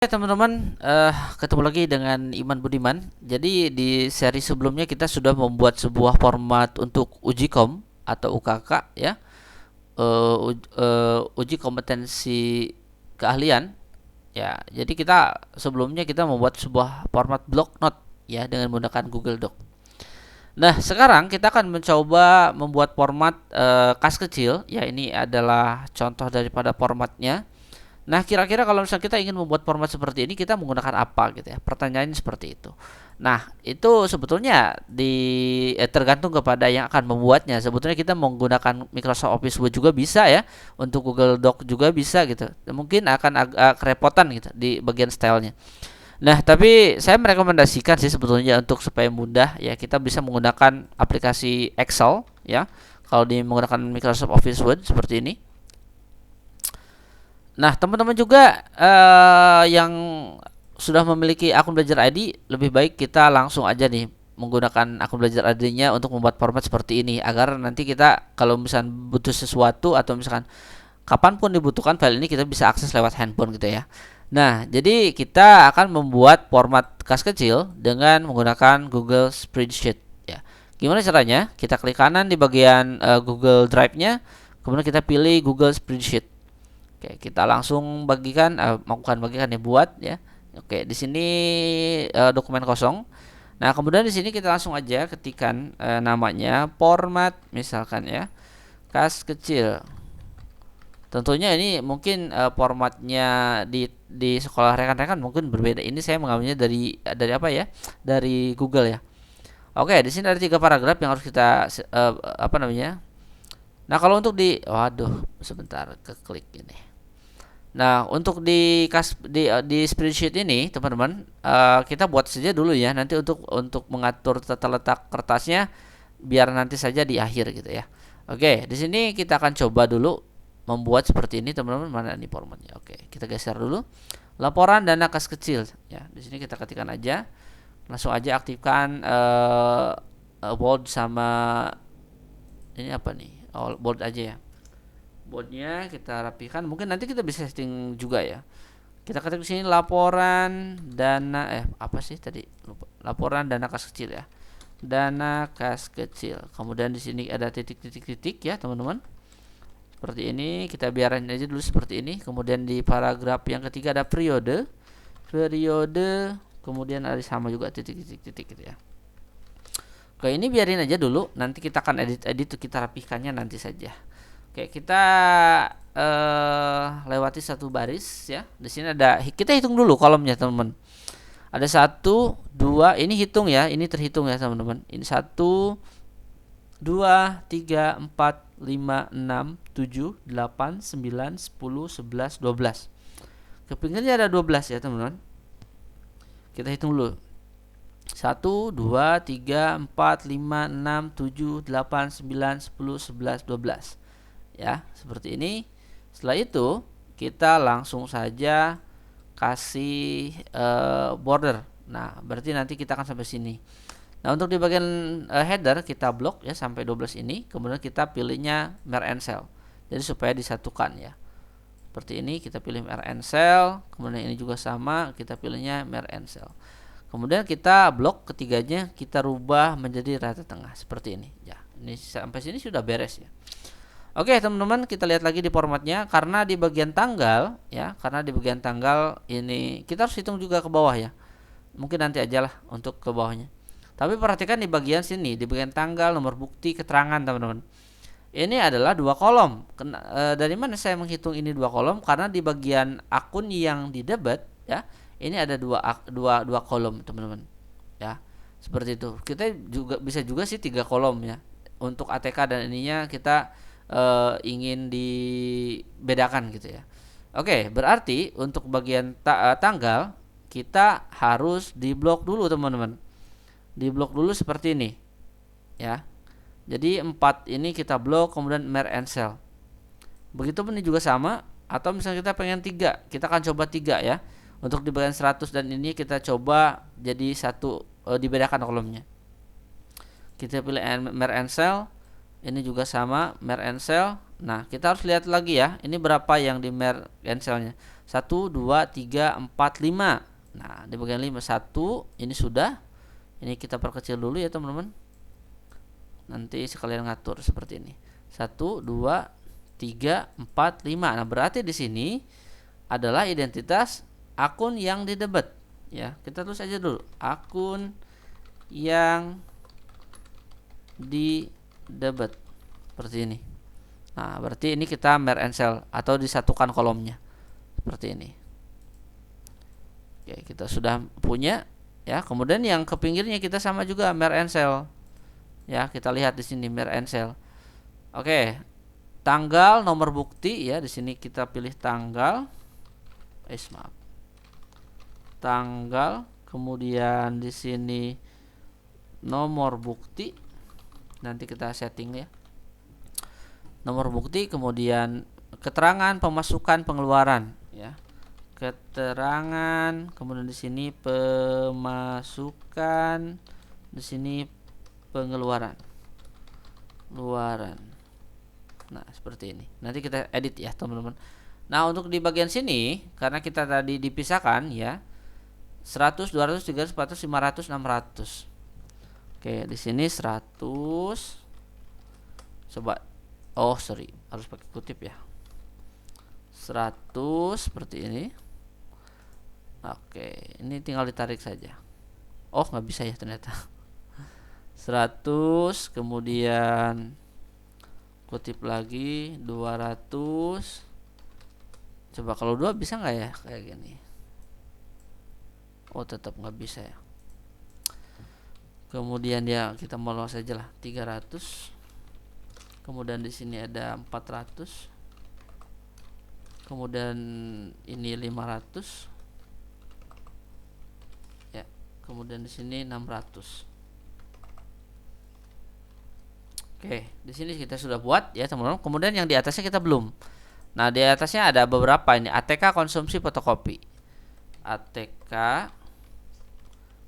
Teman-teman, ketemu lagi dengan Iman Budiman. Jadi di seri sebelumnya kita sudah membuat sebuah format untuk uji kom atau UKK ya, uji kompetensi keahlian ya. Jadi sebelumnya kita membuat sebuah format block note ya dengan menggunakan Google Doc. Nah, sekarang kita akan mencoba membuat format kas kecil ya. Ini adalah contoh daripada formatnya. Nah, kira-kira kalau misalnya kita ingin membuat format seperti ini, kita menggunakan apa gitu ya? Pertanyaannya seperti itu. Nah, itu sebetulnya tergantung kepada yang akan membuatnya. Sebetulnya kita menggunakan Microsoft Office Word juga bisa ya, untuk Google Doc juga bisa gitu. Mungkin akan agak kerepotan gitu di bagian stylenya. Nah, tapi saya merekomendasikan sih sebetulnya untuk supaya mudah ya, kita bisa menggunakan aplikasi Excel ya. Kalau menggunakan Microsoft Office Word seperti ini. Nah, teman-teman juga yang sudah memiliki akun belajar ID, lebih baik kita langsung aja nih menggunakan akun belajar ID-nya untuk membuat format seperti ini, agar nanti kita kalau misalkan butuh sesuatu atau misalkan kapanpun dibutuhkan file ini, kita bisa akses lewat handphone gitu ya. Nah, jadi kita akan membuat format kas kecil dengan menggunakan Google Spreadsheet ya. Gimana caranya? Kita klik kanan di bagian Google Drive-nya, kemudian kita pilih Google Spreadsheet. Oke, kita langsung bagikan, bukan bagikan ya, buat ya. Oke, di sini dokumen kosong. Nah, kemudian di sini kita langsung aja ketikkan namanya format misalkan ya, kas kecil. Tentunya ini mungkin formatnya di sekolah rekan-rekan mungkin berbeda. Ini saya mengambilnya dari apa ya? Dari Google ya. Oke, di sini ada 3 paragraf yang harus kita apa namanya? Nah, kalau untuk waduh, sebentar keklik ini. Nah, untuk di spreadsheet ini, teman-teman, kita buat saja dulu ya. Nanti untuk mengatur tata letak kertasnya, biar nanti saja di akhir gitu ya. Oke, di sini kita akan coba dulu membuat seperti ini, teman-teman. Mana nih formatnya? Oke, kita geser dulu. Laporan dana kas kecil ya. Di sini kita ketikkan aja. Langsung aja aktifkan bold sama ini apa nih? Oh, bold aja ya. Boardnya kita rapikan, mungkin nanti kita bisa setting juga ya. Kita ketik di sini laporan dana apa sih tadi, lupa. Laporan dana kas kecil ya, dana kas kecil. Kemudian di sini ada titik-titik-titik ya teman-teman, seperti ini. Kita biarin aja dulu seperti ini. Kemudian di paragraf yang ketiga ada periode, kemudian ada sama juga titik-titik-titik gitu ya. Oke, ini biarin aja dulu, nanti kita akan edit, kita rapihkannya nanti saja. Oke, kita lewati satu baris ya. Di sini kita hitung dulu kolomnya, teman-teman. Ada 1, 2, ini hitung ya, ini terhitung ya, teman-teman. Ini 1, 2, 3, 4, 5, 6, 7, 8, 9, 10, 11, 12. Ke pinggirnya ada 12 ya, teman-teman. Kita hitung dulu. 1, 2, 3, 4, 5, 6, 7, 8, 9, 10, 11, 12 ya, seperti ini. Setelah itu kita langsung saja kasih border. Nah, berarti nanti kita akan sampai sini. Nah, untuk di bagian header kita blok ya sampai 12 ini. Kemudian kita pilihnya merge and cell, jadi supaya disatukan ya. Seperti ini kita pilih merge and cell. Kemudian ini juga sama, kita pilihnya merge and cell. Kemudian kita blok ketiganya, kita rubah menjadi rata tengah seperti ini ya. Ini sampai sini sudah beres ya. Oke, teman-teman, kita lihat lagi di formatnya. Karena di bagian tanggal ya, ini kita harus hitung juga ke bawah ya. Mungkin nanti aja lah untuk ke bawahnya. Tapi perhatikan di bagian sini, di bagian tanggal, nomor bukti, keterangan, teman-teman. Ini adalah 2 kolom. Dari mana saya menghitung ini 2 kolom? Karena di bagian akun yang di debit ya, ini ada dua kolom, teman-teman. Ya, seperti itu. Kita juga bisa juga sih 3 kolom ya. Untuk ATK dan ininya kita ingin dibedakan gitu ya. Oke, berarti untuk bagian tanggal kita harus diblok dulu, teman-teman. Diblok dulu seperti ini ya. Jadi 4 ini kita blok, kemudian merge and cell. Begitu pun ini juga sama. Atau misalnya kita pengen 3, kita akan coba 3 ya. Untuk di bagian 100 dan ini kita coba jadi satu, dibedakan kolomnya. Kita pilih merge and cell. Ini juga sama, merge and cell. Nah, kita harus lihat lagi ya, ini berapa yang di merge and cell-nya. 1 2 3 4 5. Nah, di bagian 5 1 ini sudah. Ini kita perkecil dulu ya teman-teman. Nanti sekalian ngatur seperti ini. 1 2 3 4 5. Nah, berarti di sini adalah identitas akun yang didebet ya. Kita tulis aja dulu, akun yang didebet seperti ini. Nah, berarti ini kita merge and cell atau disatukan kolomnya seperti ini. Oke, kita sudah punya ya. Kemudian yang ke pinggirnya kita sama juga merge and cell. Ya, kita lihat di sini merge and cell. Oke. Tanggal, nomor bukti ya, di sini kita pilih tanggal. Maaf. Tanggal, kemudian di sini nomor bukti. Nanti kita setting ya. Nomor bukti, kemudian keterangan pemasukan pengeluaran ya. Keterangan, kemudian di sini pemasukan, di sini pengeluaran. Nah, seperti ini. Nanti kita edit ya, teman-teman. Nah, untuk di bagian sini karena kita tadi dipisahkan ya. 100, 200, 300, 400, 500, 600. Oke, di sini 100. Coba harus pakai kutip ya. 100 seperti ini. Oke, ini tinggal ditarik saja. Oh, nggak bisa ya ternyata. 100, kemudian kutip lagi 200. Coba kalau 2 bisa nggak ya kayak gini? Oh, tetap nggak bisa ya. Kemudian ya kita mau luas aja lah 300. Kemudian di sini ada 400. Kemudian ini 500. Ya, kemudian di sini 600. Oke, di sini kita sudah buat ya, teman-teman. Kemudian yang di atasnya kita belum. Nah, di atasnya ada beberapa ini. ATK konsumsi fotokopi. ATK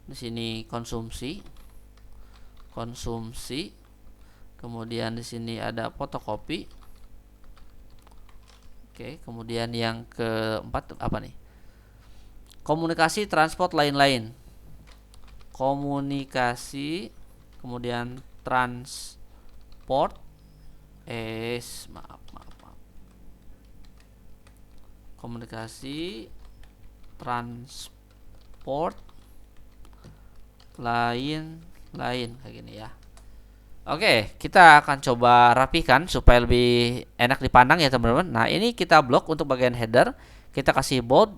di sini konsumsi. Kemudian di sini ada fotokopi. Oke, kemudian yang keempat apa nih? Komunikasi, transport, lain-lain. Komunikasi, kemudian transport. Maaf. Komunikasi, transport, lain kayak gini ya. Oke, kita akan coba rapikan supaya lebih enak dipandang ya teman-teman. Nah, ini kita blok untuk bagian header, kita kasih bold,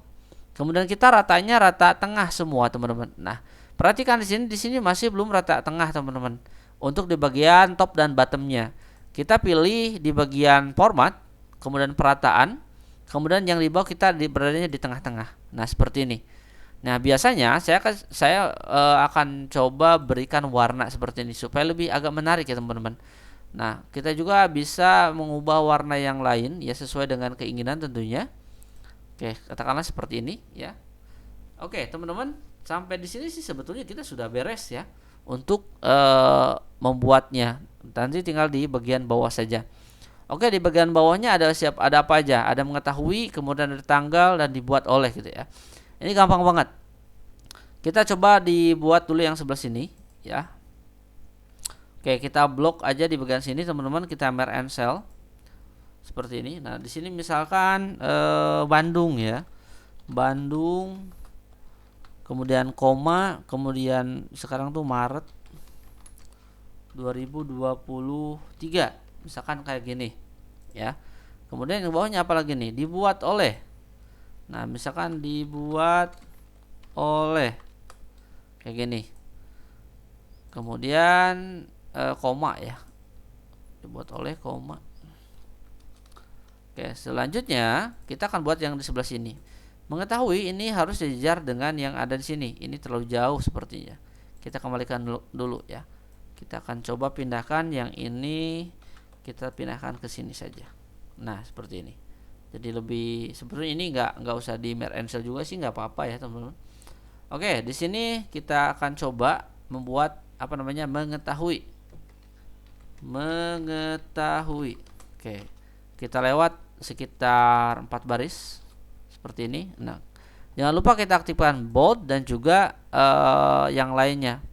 kemudian kita ratanya rata tengah semua teman-teman. Nah, perhatikan di sini masih belum rata tengah teman-teman. Untuk di bagian top dan bottomnya, kita pilih di bagian format, kemudian perataan, kemudian yang di bawah kita beradanya di tengah-tengah. Nah, seperti ini. Nah, biasanya saya akan coba berikan warna seperti ini supaya lebih agak menarik ya teman-teman. Nah, kita juga bisa mengubah warna yang lain ya sesuai dengan keinginan tentunya. Oke, katakanlah seperti ini ya. Oke, teman-teman, sampai di sini sih sebetulnya kita sudah beres ya untuk membuatnya. Nanti tinggal di bagian bawah saja. Oke, di bagian bawahnya ada apa aja? Ada mengetahui, kemudian ada tanggal dan dibuat oleh gitu ya. Ini gampang banget. Kita coba dibuat dulu yang sebelah sini ya. Oke, kita blok aja di bagian sini teman-teman, kita merge and cell seperti ini. Nah, di sini misalkan Bandung ya. Bandung, kemudian koma, kemudian sekarang tuh Maret 2023. Misalkan kayak gini ya. Kemudian yang bawahnya apa lagi nih? Dibuat oleh. Nah, misalkan dibuat oleh kayak gini. Kemudian koma ya. Dibuat oleh koma. Oke, selanjutnya kita akan buat yang di sebelah sini. Mengetahui ini harus sejajar dengan yang ada di sini. Ini terlalu jauh sepertinya. Kita kembalikan dulu ya. Kita akan coba pindahkan yang ini, kita pindahkan ke sini saja. Nah, seperti ini. Jadi lebih sebenarnya ini nggak usah di merge and cell juga sih, nggak apa-apa ya teman-teman. Oke, di sini kita akan coba membuat mengetahui. Oke, kita lewat sekitar 4 baris seperti ini. Nah, jangan lupa kita aktifkan bold dan juga yang lainnya.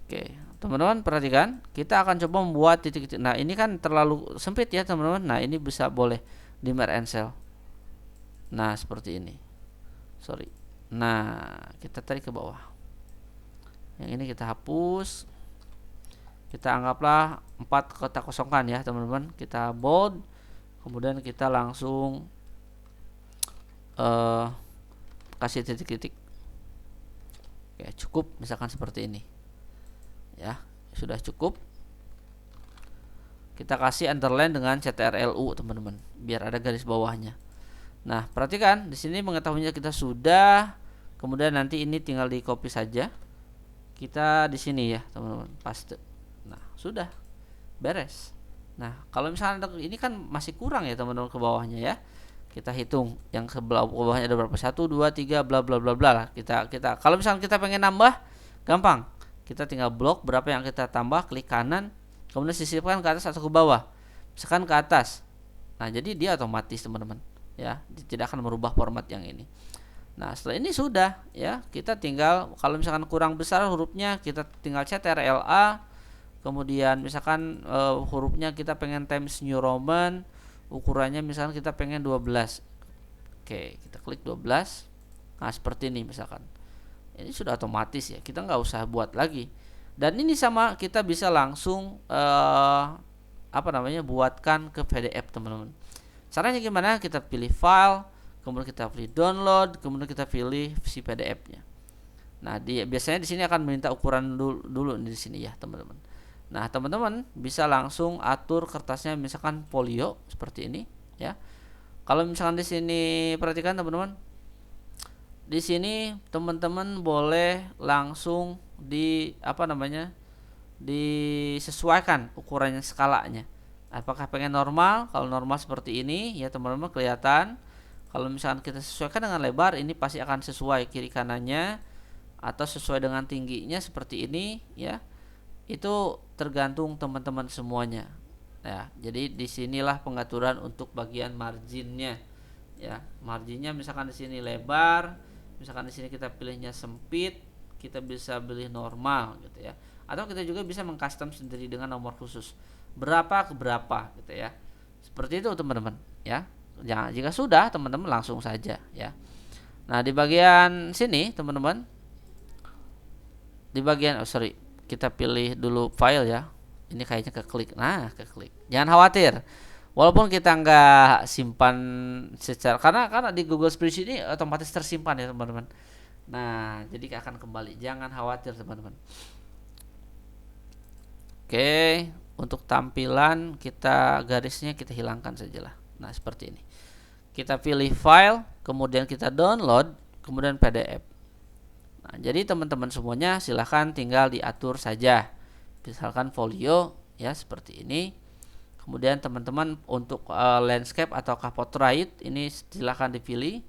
Oke, teman-teman perhatikan, kita akan coba membuat titik-titik. Nah, ini kan terlalu sempit ya teman-teman. Nah, ini bisa boleh dimmer and cell. Nah, seperti ini. Sorry. Nah, kita tarik ke bawah. Yang ini kita hapus. Kita anggaplah 4 kita kosongkan ya teman-teman. Kita bold, kemudian kita langsung kasih titik-titik. Oke, cukup misalkan seperti ini. Ya, sudah cukup. Kita kasih underline dengan CTRL-U teman-teman, biar ada garis bawahnya. Nah, perhatikan di sini mengetahuinya kita sudah. Kemudian nanti ini tinggal di copy saja. Kita di sini ya, teman-teman, paste. Nah, sudah beres. Nah, kalau misalnya ini kan masih kurang ya teman-teman ke bawahnya ya. Kita hitung yang sebelah bawahnya ada berapa? 1 2 3 bla bla bla bla lah. Kita kalau misalnya kita pengen nambah, gampang. Kita tinggal blok berapa yang kita tambah, klik kanan, kemudian sisipkan ke atas atau ke bawah. Misalkan ke atas. Nah, jadi dia otomatis teman-teman ya, tidak akan merubah format yang ini. Nah, setelah ini sudah ya, kita tinggal kalau misalkan kurang besar hurufnya, kita tinggal CTRL-A. Kemudian misalkan hurufnya kita pengen Times New Roman, ukurannya misalkan kita pengen 12. Oke, kita klik 12. Nah, seperti ini misalkan. Ini sudah otomatis ya, kita nggak usah buat lagi. Dan ini sama, kita bisa langsung buatkan ke PDF teman-teman. Caranya gimana? Kita pilih file, kemudian kita pilih download, kemudian kita pilih si PDF-nya. Nah, biasanya di sini akan meminta ukuran dulu di sini ya, teman-teman. Nah, teman-teman bisa langsung atur kertasnya misalkan folio seperti ini ya. Kalau misalkan di sini perhatikan teman-teman. Di sini teman-teman boleh langsung disesuaikan ukurannya, skalanya. Apakah pengen normal? Kalau normal seperti ini ya teman-teman kelihatan. Kalau misalkan kita sesuaikan dengan lebar, ini pasti akan sesuai kiri kanannya, atau sesuai dengan tingginya seperti ini ya. Itu tergantung teman-teman semuanya. Ya, jadi disinilah pengaturan untuk bagian marginnya. Ya, marginnya misalkan di sini lebar, misalkan di sini kita pilihnya sempit, kita bisa pilih normal gitu ya. Atau kita juga bisa mengcustom sendiri dengan nomor khusus berapa ke berapa gitu ya. Seperti itu teman-teman ya. Jika sudah, teman-teman langsung saja ya. Nah, di bagian sini teman-teman, di bagian kita pilih dulu file ya. Ini kayaknya keklik. Nah, keklik. Jangan khawatir. Walaupun kita nggak simpan secara, karena di Google Spreadsheet ini otomatis tersimpan ya teman-teman. Nah, jadi akan kembali. Jangan khawatir teman-teman. Oke, untuk tampilan kita garisnya kita hilangkan sajalah. Nah, seperti ini. Kita pilih file, kemudian kita download, kemudian PDF. Nah, jadi teman-teman semuanya silahkan tinggal diatur saja. Misalkan folio ya seperti ini. Kemudian teman-teman untuk landscape ataukah portrait ini silahkan dipilih.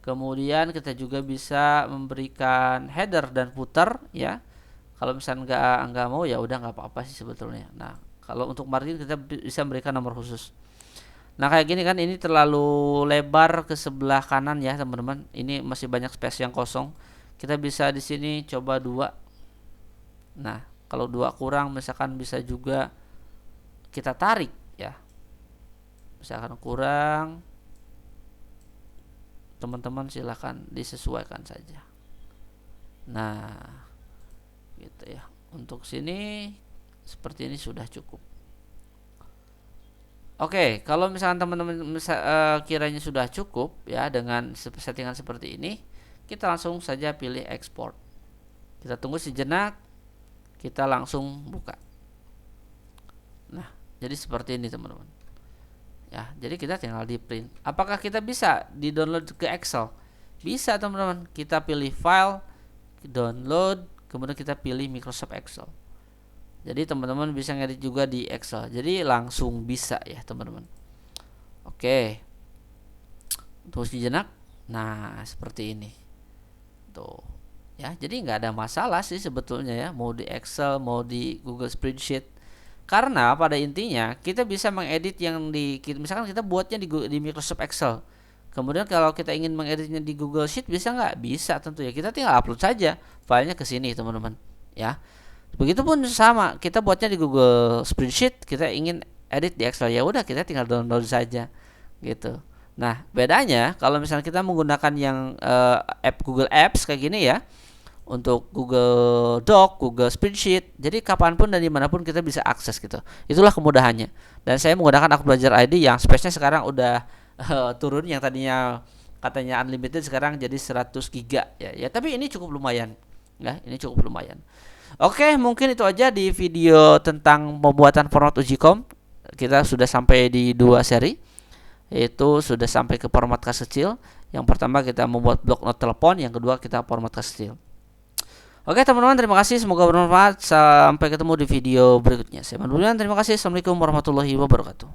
Kemudian kita juga bisa memberikan header dan footer ya. Kalau misalnya nggak mau ya udah nggak apa-apa sih sebetulnya. Nah, kalau untuk margin kita bisa memberikan nomor khusus. Nah, kayak gini kan ini terlalu lebar ke sebelah kanan ya teman-teman. Ini masih banyak space yang kosong. Kita bisa di sini coba 2. Nah, kalau 2 kurang misalkan bisa juga kita tarik ya. Misalkan kurang, teman-teman silahkan disesuaikan saja. Nah, gitu ya. Untuk sini seperti ini sudah cukup. Oke, kalau misalkan teman-teman kiranya sudah cukup ya dengan settingan seperti ini, kita langsung saja pilih export. Kita tunggu sejenak, kita langsung buka. Nah, jadi seperti ini teman-teman. Ya, jadi kita tinggal di print. Apakah kita bisa di-download ke Excel? Bisa teman-teman. Kita pilih file, download, kemudian kita pilih Microsoft Excel. Jadi teman-teman bisa ngedit juga di Excel. Jadi langsung bisa ya teman-teman. Oke. Tunggu sejenak. Nah, seperti ini. Tuh. Ya, jadi nggak ada masalah sih sebetulnya ya, mau di Excel, mau di Google Spreadsheet. Karena pada intinya kita bisa mengedit yang misalkan kita buatnya di Microsoft Excel. Kemudian kalau kita ingin mengeditnya di Google Sheet bisa nggak? Bisa tentu ya. Kita tinggal upload saja filenya ke sini teman-teman ya. Begitupun sama, kita buatnya di Google Spreadsheet, kita ingin edit di Excel, ya udah kita tinggal download saja gitu. Nah, bedanya kalau misalnya kita menggunakan yang app Google Apps kayak gini ya, untuk Google Doc, Google Spreadsheet, jadi kapanpun dan dimanapun kita bisa akses gitu. Itulah kemudahannya. Dan saya menggunakan Aku Belajar ID yang space-nya sekarang udah turun, yang tadinya katanya unlimited sekarang jadi 100 giga ya. Ya tapi ini cukup lumayan. Ya, ini cukup lumayan. Oke, mungkin itu aja di video tentang pembuatan format uji kom. Kita sudah sampai di 2 seri. Yaitu sudah sampai ke format kas kecil. Yang pertama kita membuat blok note telepon, yang kedua kita format kas kecil. Oke teman-teman, terima kasih, semoga bermanfaat. Sampai ketemu di video berikutnya. Saya Manbulian, terima kasih. Assalamualaikum warahmatullahi wabarakatuh.